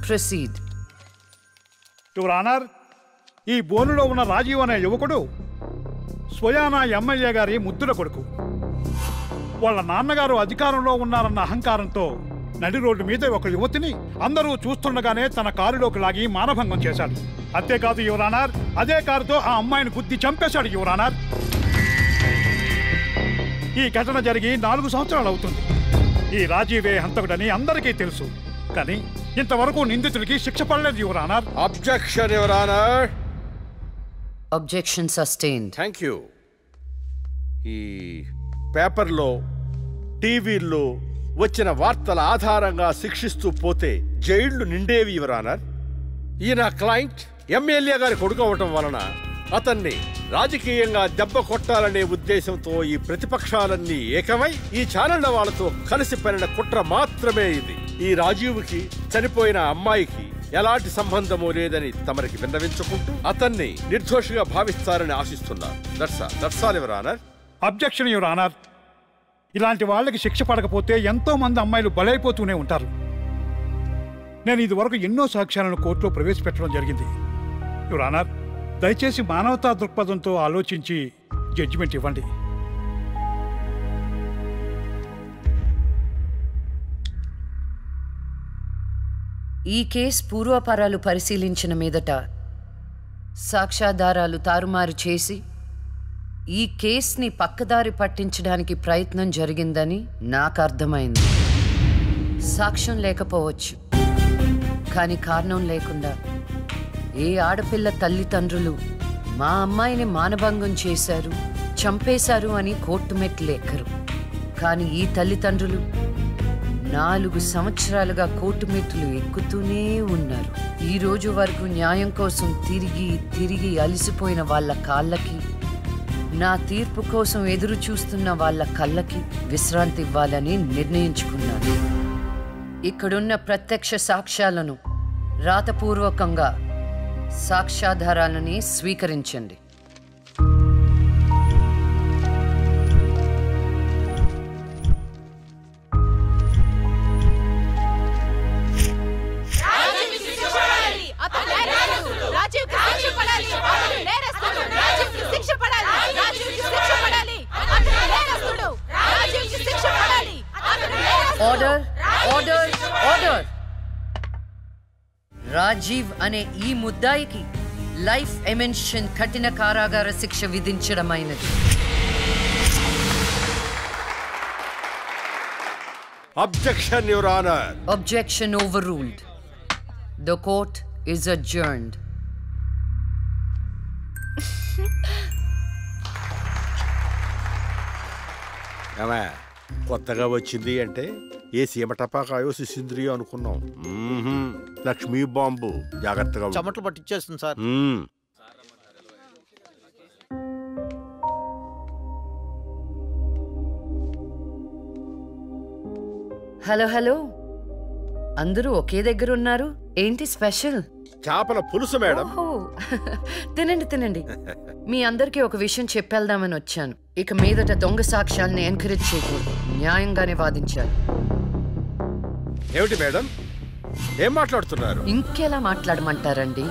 Proceed. Your honour, ఈ బోనులో ఉన్న రాజీవ్ అనే యువకుడు స్వయానా ఎమ్మెల్యే గారి ముద్దుల కొడుకు. వాళ్ళ నాన్నగారు అధికారంలో ఉన్నారన్న అహంకారంతో నడి రోడ్డు మీద ఒక యువతిని అందరూ చూస్తుండగానే తన కారులోకి లాగి మానభంగం చేశాడు. అంతేకాదు యువర్ ఆనర్, అదే కారుతో ఆ అమ్మాయిని గుద్ది చంపేశాడు యువర్ ఆనర్. ఈ ఘటన జరిగి 4 సంవత్సరాలు అవుతుంది. ఈ రాజీవే హంతకుడని అందరికీ తెలుసు, కానీ ఇంతవరకు నిందితుడికి శిక్ష పడలేదు your honour. Objection your honour. Objection sustained. Thank you. ఈ పేపర్లో టీవీల్లో వచ్చిన వార్తల ఆధారంగా శిక్షిస్తూ పోతే జైళ్లు నిండేవి యువర్ ఆనర్. ఈయన క్లయింట్ ఎమ్మెల్యే గారి కొడుకు అవటం వలన అతన్ని రాజకీయంగా దెబ్బ కొట్టాలనే ఉద్దేశంతో ఈ ప్రతిపక్షాలన్నీ ఏకమై ఈ ఛానళ్ల వాళ్ళతో కలిసి పనిన కుట్ర మాత్రమే ఇది. ఈ రాజీవ్కి చనిపోయిన అమ్మాయికి ఎలాంటి సంబంధమూ లేదని తమరికి విన్నవించుకుంటూ అతన్ని నిర్దోషిగా భావిస్తారని ఆశిస్తున్నారు. That's all your honour. Objection your honour. ఇలాంటి వాళ్ళకి శిక్ష పడకపోతే ఎంతో మంది అమ్మాయిలు బలైపోతూనే ఉంటారు. నేను ఇదివరకు ఎన్నో సాక్ష్యాలను కోర్టులో ప్రవేశపెట్టడం జరిగింది యువర్ ఆనర్. దయచేసి మానవతా దృక్పథంతో ఆలోచించి జడ్జిమెంట్ ఇవ్వండి. ఈ కేసు పూర్వాపరాలు పరిశీలించిన మీదట సాక్ష్యాధారాలు తారుమారు చేసి ఈ కేసుని పక్కదారి పట్టించడానికి ప్రయత్నం జరిగిందని నాకు అర్థమైంది. సాక్ష్యం లేకపోవచ్చు, కానీ కారణం లేకుండా ఏ ఆడపిల్ల తల్లిదండ్రులు మా అమ్మాయిని మానభంగం చేశారు, చంపేశారు అని కోర్టు మెట్లు ఎక్కరు. కానీ ఈ తల్లిదండ్రులు 4 సంవత్సరాలుగా కోర్టు మెట్లు ఎక్కుతూనే ఉన్నారు. ఈ రోజు వరకు న్యాయం కోసం తిరిగి తిరిగి అలసిపోయిన వాళ్ళ కాళ్ళకి, నా తీర్పు కోసం ఎదురు చూస్తున్న వాళ్ళ కళ్ళకి విశ్రాంతి ఇవ్వాలని నిర్ణయించుకున్నాను. ఇక్కడున్న ప్రత్యక్ష సాక్ష్యాలను రాతపూర్వకంగా సాక్ష్యాధారాలని స్వీకరించండి. Order, order, order. రాజీవ్ అనే ఈ ముద్దాయికి లైఫ్ ఎమెన్షన్ కఠిన కారాగార శిక్ష విధించడమైనది. Objection your honour. Objection overruled. The court is adjourned. కొత్తగా వచ్చింది అంటే ఏ సీమ టపాకాయో సిసింద్రియో అనుకున్నాం. లక్ష్మీ బాంబు. జాగ్రత్తగా చెమటలు పట్టించేస్తుంది సార్. హలో హలో, అందరూ ఒకే దగ్గర ఉన్నారు. ఏంటి స్పెషల్? చేపల పులుసు మేడం. తినండి తినండి. మీ అందరికీ ఒక విషయం చెప్పేద్దామని వచ్చాను. ఇక మీదట దొంగ సాక్ష్యాల్ని ఎంకరేజ్ చేయకూడదు, న్యాయంగానే వాదించాలి. ఏమిటి మేడం, ఏం మాట్లాడుతున్నారు? ఇంకెలా మాట్లాడమంటారండి?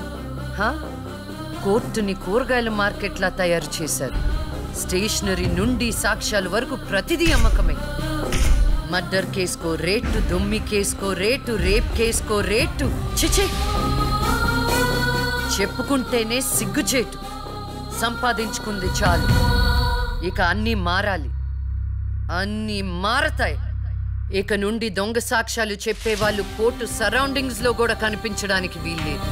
కోర్టుని కూరగాయల మార్కెట్లా తయారు చేశారు. స్టేషనరీ నుండి సాక్ష్యాల వరకు ప్రతిదీ అమ్మకమే. మర్డర్ కేసుకో రేటు, దొమ్మి కేసుకో రేటు, రేప్ కేసుకో రేటు. చిచి, చెప్పుకుంటేనే సిగ్గుచేటు. సంపాదించుకుంది చాలు, ఇక అన్నీ మారాలి. అన్నీ మారతాయి. ఇక నుండి దొంగ సాక్ష్యాలు చెప్పేవాళ్ళు కోర్టు సరౌండింగ్స్ లో కూడా కనిపించడానికి వీల్లేదు.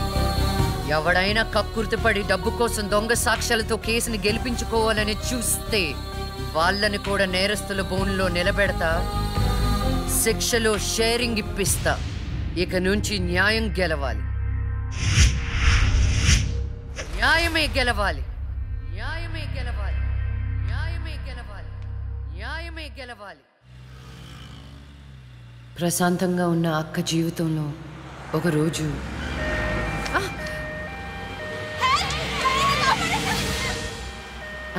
ఎవడైనా కక్కుర్తిపడి డబ్బు కోసం దొంగ సాక్ష్యాలతో కేసుని గెలిపించుకోవాలని చూస్తే వాళ్ళని కూడా నేరస్తుల బోన్లో నిలబెడతా, శిక్షలో షేరింగ్ ఇప్పిస్తా. ఇక నుంచి న్యాయం గెలవాలి, న్యాయమే గెలవాలి, న్యాయమే గెలవాలి, న్యాయమే గెలవాలి, న్యాయమే గెలవాలి. ప్రశాంతంగా ఉన్న అక్క జీవితంలో ఒకరోజు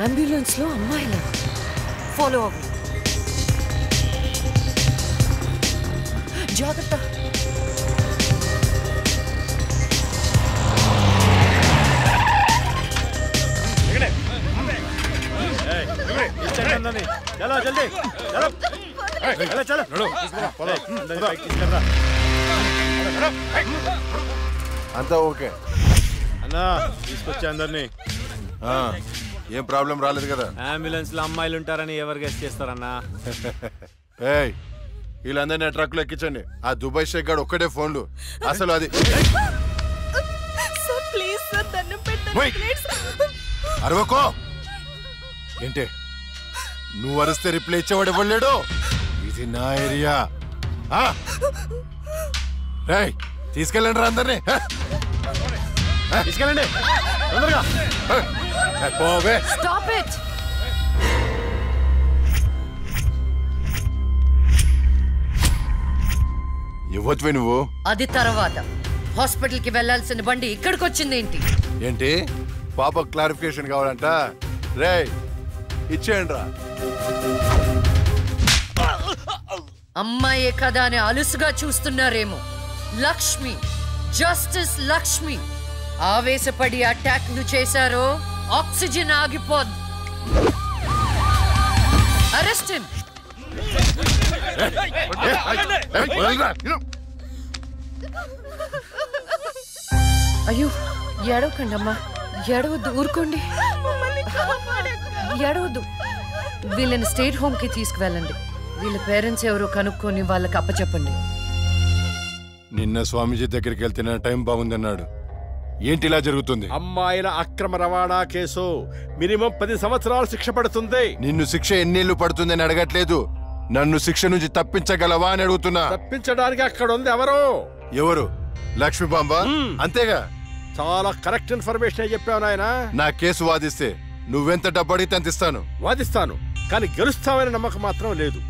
అంబులెన్స్లో అమ్మాయిల ఫాలో అవ్వు. జాగ్రత్త. జల్దీ అంతా ఓకే అన్నా తీసుకొచ్చా అందరినీ. ఏం ప్రాబ్లం రాలేదు కదా? అంబులెన్స్ లో అమ్మాయిలు ఉంటారని ఎవరు గెస్ట్ చేస్తారన్నా? ఏయ్ వీళ్ళందరినీ ట్రక్ లో ఎక్కించండి. ఆ దుబాయ్ షేక్ గాడు ఒక్కడే ఫోన్లు. అసలు అది అరవకో ఏంటే నువ్వు అరిస్తే రిప్లై ఇచ్చేవాడు ఇవ్వలేడు. ఇది నా ఏరియా. తీసుకెళ్ళండి రా అందరినీ. తీసుకెళ్ళండి తొందరగా. పోవే. Stop it! ఇవ్వచ్చువే నువ్వు. అది తర్వాత హాస్పిటల్ కి వెళ్లాల్సిన బండి ఇక్కడికి వచ్చింది ఏంటి? ఏంటి పాప క్లారిఫికేషన్ కావాలంట? రే ఇచ్చేయండి రా. అమ్మాయే కదా అని అలుసుగా చూస్తున్నారేమో. లక్ష్మి, జస్టిస్ లక్ష్మి ఆవేశపడి అటాక్ ను చేశారో ఆక్సిజన్ ఆగిపోద్ది. Arrest him. అయ్యో ఏడవకండి అమ్మా, ఏడవద్దు, ఊరుకోండి, ఏడవద్దు. వీళ్ళని స్టేట్ హోమ్ కి తీసుకువెళ్ళండి. వీళ్ళ పేరెంట్స్ ఎవరో కనుక్కొని వాళ్ళకి అప్పచెప్పండి. నిన్న స్వామీజీ దగ్గరికి వెళ్తే నా టైం బాగుందన్నాడు. ఏంటి ఇలా జరుగుతుంది? అమ్మాయిల అక్రమ రవాణా కేసు మినిమం 10 సంవత్సరాలు శిక్ష పడుతుంది. నిన్ను శిక్ష ఎన్నేళ్లు పడుతుందని అడగట్లేదు, నన్ను శిక్ష నుంచి తప్పించగలవా అని అడుగుతున్నా. తప్పించడానికి అక్కడ ఉంది ఎవరు? ఎవరు? లక్ష్మీబాంబ. అంతేగా? చాలా కరెక్ట్ ఇన్ఫర్మేషన్ చెప్పావు నాయనా. నా కేసు వాదిస్తే నువ్వెంత డబ్బు అడిగితే అంత ఇస్తాను. వాదిస్తాను, కానీ గెలుస్తావని నమ్మకం మాత్రం లేదు.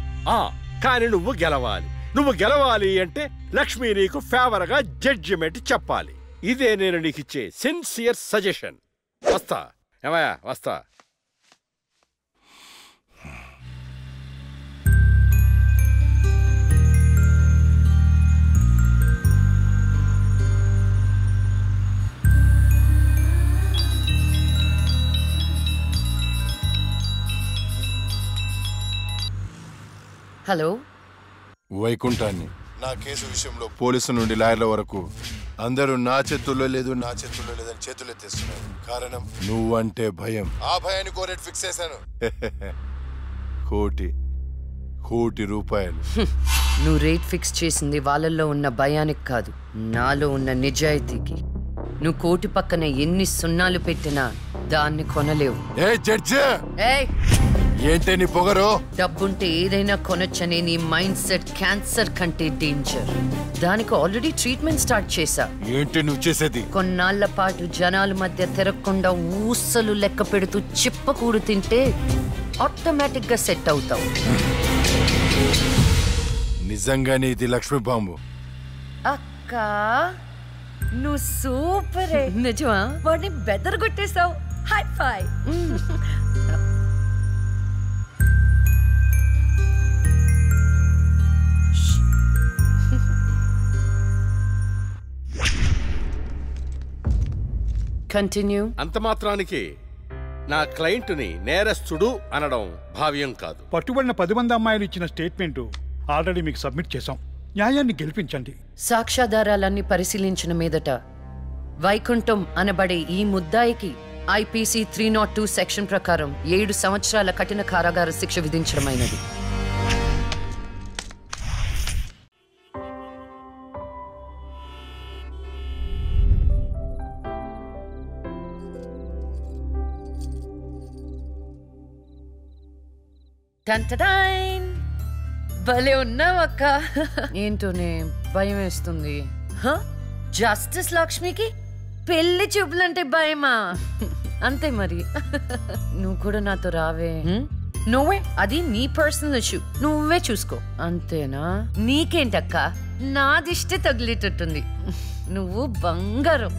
కానీ నువ్వు గెలవాలి. నువ్వు గెలవాలి అంటే లక్ష్మి నీకు ఫేవర్ గా జడ్జిమెంట్ చెప్పాలి. ఇదే నేను నీకు ఇచ్చే సిన్సియర్ సజెషన్. వస్తా ఏమయ్యా, వస్తా. హలో, వైకుంఠాన్ని. నా కేసు విషయంలో పోలీసు నుండి లాయర్ల వరకు అందరూ నా చేతుల్లో లేదు, నా చేతుల్లో లేదని చేతులు ఎత్తేస్తున్నారు. కారణం నువ్వంటే భయం. ఆ భయాన్ని కోరేట్ ఫిక్స్ చేశాను. కోటి రూపాయలు. నువ్వు రేట్ ఫిక్స్ చేసింది వాళ్ళల్లో ఉన్న భయానికి కాదు, నాలో ఉన్న నిజాయితీకి. నువ్వు కోటి పక్కన ఎన్ని సున్నాలు పెట్టినా దాన్ని కొనలేవు. ఏ జడ్జి, ఏయ్ ఏంటే నీ పొగరు? డబ్బుంటే ఏదైనా కొనొచ్చనే నీ మైండ్ సెట్ క్యాన్సర్ కంటే డేంజర్. దానికి ఆల్రెడీ ట్రీట్మెంట్ స్టార్ట్ చేశా. ఏంటి నువ్వు చేసేది? కొన్నాళ్ల పాటు జనాల మధ్య తిరగకుండా ఊసలు లెక్క పెడుతూ చిప్పకూడు తింటే ఆటోమేటిక్ గా సెట్ అవుతావు. నిజంగానే ఇది లక్ష్మీ బాంబు. అక్క నువ్వు సూపరే. నిజమా? వాడిని బెదరగొట్టేశావు. హై ఫై. కంటిన్యూ. అంత మాత్రానికి నా క్లయింట్ని నేరస్తుడు అనడం భావ్యం కాదు. పట్టుబడిన 10 మంది అమ్మాయిలు ఇచ్చిన స్టేట్మెంట్ ఆల్రెడీ మీకు సబ్మిట్ చేశాం. న్యాయాన్ని గెలిపించండి. సాక్ష్యాధారాలన్నీ పరిశీలించిన మీదట వైకుంఠం అనబడే ఈ ముద్దాయికి IPC 302 సెక్షన్ ప్రకారం 7 సంవత్సరాల కఠిన కారాగార శిక్ష విధించడమైనది. భలే ఉన్నావక్క. ఏంటోనే భయం వేస్తుంది. జస్టిస్ లక్ష్మికి పెళ్లి చూపులంటే భయమా? అంతే మరి. నువ్వు కూడా నాతో రావే. నువ్వే, అది నీ పర్సనల్ ఇష్యూ, నువ్వే చూసుకో. అంతేనా? నీకేంటక్క, నాదిష్టే తగిలేటట్టుంది. నువ్వు బంగారం.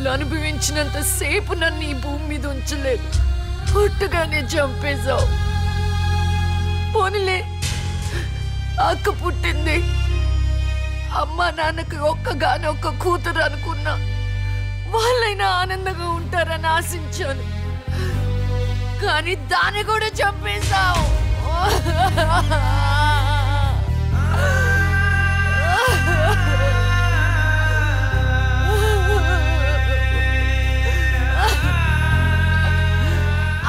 బాధలు అనుభవించినంత సేపు నన్ను ఈ భూమి మీద ఉంచలేదు. పుట్టగానే చంపేశావు. పోనీలే, అక్క పుట్టింది. అమ్మ నాన్నకి ఒక్కగానొక్క కూతురు అనుకున్నా. వాళ్ళైనా ఆనందంగా ఉంటారని ఆశించాను. కానీ దాన్ని కూడా చంపేశావు.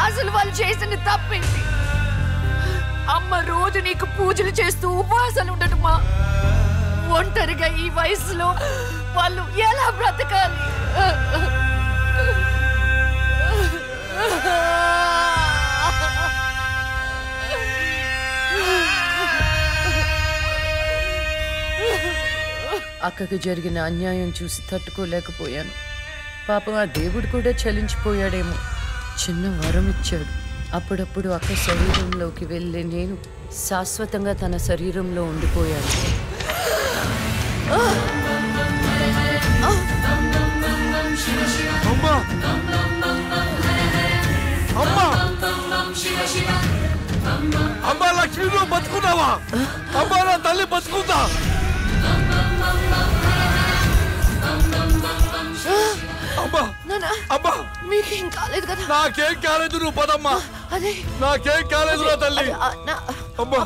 అసలు వాళ్ళు చేసిన తప్పేంటి? అమ్మ రోజు నీకు పూజలు చేస్తూ ఉపవాసాలు ఉండటమా? ఒంటరిగా ఈ వయసులో వాళ్ళు ఎలా బ్రతకాలి? అక్కకు జరిగిన అన్యాయం చూసి తట్టుకోలేకపోయాను. పాపం ఆ దేవుడు కూడా చలించిపోయాడేమో. చిన్న వరం ఇచ్చాడు. అప్పుడప్పుడు అక్క శరీరంలోకి వెళ్ళే నేను శాశ్వతంగా తన శరీరంలో ఉండిపోయాను. అమ్మా లక్ష్మి, నువ్వు బతుకున్నావా? అమ్మా నా తల్లి బతుకుందా? మీకేం కాలేదు కదా? నాకేం కాలేదు, నువ్వు పదమ్మా. అదే నాకేం కాలేదు నా తల్లి. అమ్మా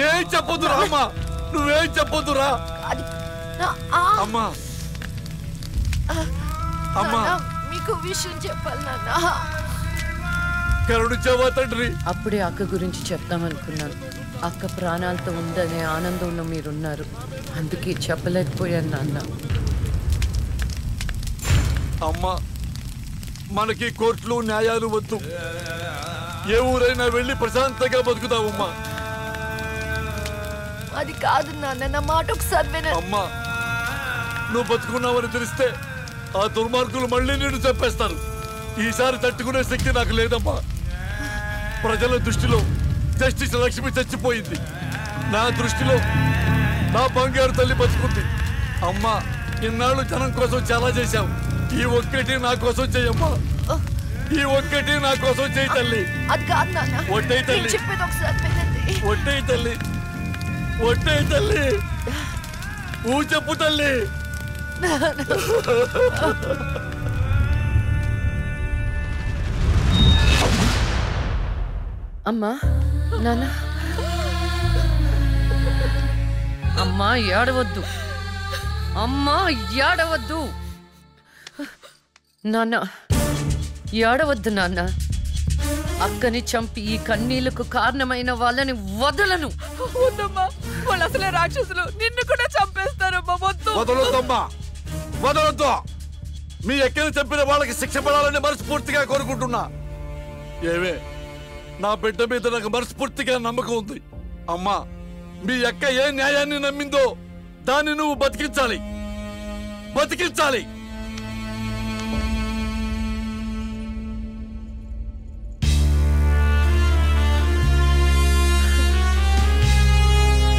ఏం చెప్పొద్దురా అమ్మా, నువ్వేం చెప్పొద్దురా అమ్మా. అమ్మా మీకు విషయం చెప్పాలి నాన్న. కరుణించావా తండ్రి? అప్పుడే అక్క గురించి చెప్తామనుకున్నాను. అక్క ప్రాణాలతో ఉందనే ఆనందంలో మీరున్నారు. అందుకే చెప్పలేకపోయాను నాన్న. అమ్మా మనకి కోర్టులు న్యాయాలు వద్దు. ఏ ఊరైనా వెళ్ళి ప్రశాంతంగా బతుకుతావమ్మా. అది కాదు నాన్న, నా మాట ఒకసారి వినండి. అమ్మా నువ్వు బతుకున్నావని తెలిస్తే ఆ దుర్మార్గులు మళ్ళీ నిన్ను చంపేస్తారు. ఈసారి తట్టుకునే శక్తి నాకు లేదమ్మా. ప్రజల దృష్టిలో జస్టిస్ లక్ష్మి చచ్చిపోయింది. నా దృష్టిలో నా బంగారు తల్లి బతుకుంది. అమ్మా ఇన్నాళ్ళు జనం కోసం చాలా చేశావు. ఈ ఒక్కటి నా కోసం చెయ్యమ్మా. ఈ ఒక్కటి నా కోసం చెయ్యి తల్లి. అది కాదు నాన్న, ఒట్టేయి తల్లి, చెప్పేది ఒకసారి వినండి. ఒట్టేయి తల్లి, ఒట్టేయి తల్లి, ఊ చెప్పు తల్లి. అమ్మా నాన్న, అమ్మా ఏడవద్దు, అమ్మా ఏడవద్దు నాన్న, ఏడవద్దు నాన్న. అక్కని చంపి ఈ కన్నీళ్లకు కారణమైన వాళ్ళని వదలను. వద్దమ్మా, వాళ్ళు అసలే రాక్షసులు, నిన్ను కూడా చంపేస్తారమ్మా. వదలొద్దమ్మా, వదలొద్దు. మీ ఎక్కని చంపిన వాళ్ళకి శిక్ష పడాలని మనస్ఫూర్తిగా కోరుకుంటున్నా. ఏవే నా బిడ్డ మీద నాకు మనస్ఫూర్తిగా నమ్మకం ఉంది. అమ్మా మీ అక్క ఏ న్యాయాన్ని నమ్మిందో దాన్ని నువ్వు బతికించాలి, బతికించాలి.